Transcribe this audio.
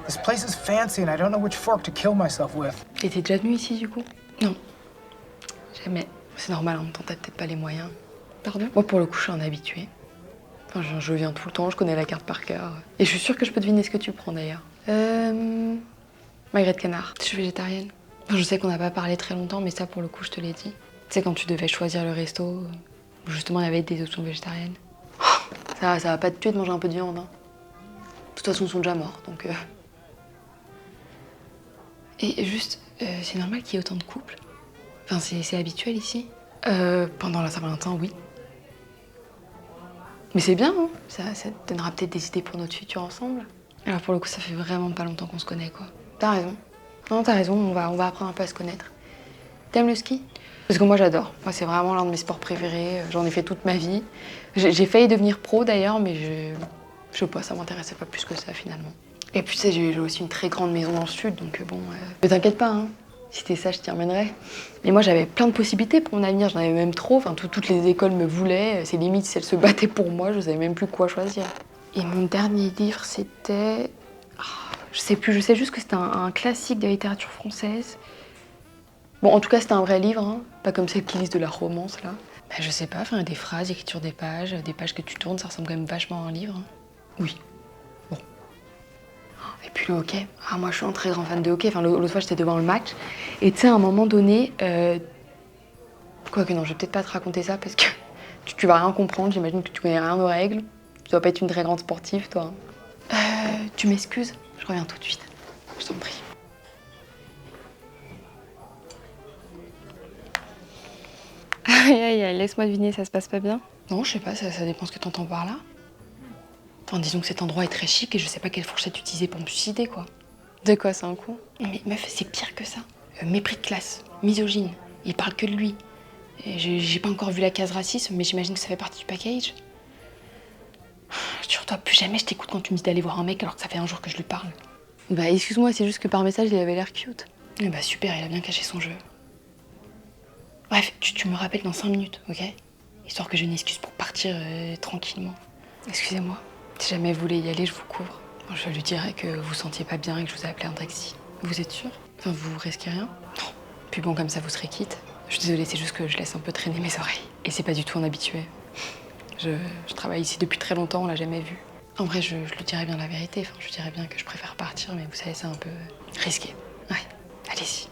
This place is fancy and I don't know which fork to kill myself with. Et t'es déjà venu ici du coup? Non. Jamais. C'est normal, en même temps t'as peut-être pas les moyens. Pardon? Moi pour le coup je suis un habitué. Enfin je viens tout le temps, je connais la carte par cœur. Et je suis sûre que je peux deviner ce que tu prends d'ailleurs. Magret de canard. Je suis végétarienne. Enfin, je sais qu'on n'a pas parlé très longtemps, mais ça pour le coup je te l'ai dit. Tu sais quand tu devais choisir le resto, justement il y avait des options végétariennes. Ça va pas te tuer de manger un peu de viande. Hein. De toute façon ils sont déjà morts donc... Et juste, c'est normal qu'il y ait autant de couples? Enfin, c'est habituel ici? Pendant la Saint-Valentin, oui. Mais c'est bien, hein? Ça te donnera peut-être des idées pour notre futur ensemble. Alors pour le coup, ça fait vraiment pas longtemps qu'on se connaît, quoi. T'as raison. Non, t'as raison, on va apprendre un peu à se connaître. T'aimes le ski? Parce que moi, j'adore. Moi, c'est vraiment l'un de mes sports préférés. J'en ai fait toute ma vie. J'ai failli devenir pro, d'ailleurs, mais je sais pas, ça m'intéressait pas plus que ça, finalement. Et puis tu sais, j'ai aussi une très grande maison dans le sud, donc bon... Mais t'inquiète pas, hein. Si t'es ça, je t'y emmènerai. Mais moi, j'avais plein de possibilités pour mon avenir, j'en avais même trop. Enfin, toutes les écoles me voulaient. C'est limite, si elles se battaient pour moi, je savais même plus quoi choisir. Et mon dernier livre, c'était... je sais plus, je sais juste que c'était un classique de littérature française. Bon, en tout cas, c'était un vrai livre, hein. Pas comme celles qui lisent de la romance, là. Bah, je sais pas, enfin, des phrases, écriture des pages que tu tournes, ça ressemble quand même vachement à un livre. Hein. Oui. Et puis le hockey. Ah, moi, je suis un très grand fan de hockey. Enfin, l'autre fois, j'étais devant le match. Et tu sais, à un moment donné... Quoique non, je vais peut-être pas te raconter ça parce que tu vas rien comprendre. J'imagine que tu connais rien aux règles. Tu dois pas être une très grande sportive, toi. Tu m'excuses? Je reviens tout de suite. Je t'en prie. Aïe, aïe, aïe, laisse-moi deviner, ça se passe pas bien? Non, je sais pas, ça dépend ce que t'entends par là. Enfin, disons que cet endroit est très chic et je sais pas quelle fourchette utiliser pour me suicider, quoi. De quoi, c'est un coup? Mais meuf, c'est pire que ça. Mépris de classe, misogyne, il parle que de lui. J'ai pas encore vu la case racisme, mais j'imagine que ça fait partie du package. Jure-toi, plus jamais je t'écoute quand tu me dis d'aller voir un mec alors que ça fait un jour que je lui parle. Bah excuse-moi, c'est juste que par message, il avait l'air cute. Bah super, il a bien caché son jeu. Bref, tu me rappelles dans 5 minutes, ok? Histoire que j'ai une excuse pour partir tranquillement. Excusez-moi. Si jamais vous voulez y aller, je vous couvre. Je lui dirai que vous sentiez pas bien et que je vous ai appelé un taxi. Vous êtes sûr? Enfin, vous risquez rien? Non. Puis bon, comme ça, vous serez quitte. Je suis désolée, c'est juste que je laisse un peu traîner mes oreilles. Et c'est pas du tout un habitué. Je travaille ici depuis très longtemps, on l'a jamais vu. En vrai, je lui dirais bien la vérité. Enfin, je lui dirais bien que je préfère partir, mais vous savez, c'est un peu risqué. Ouais, allez-y.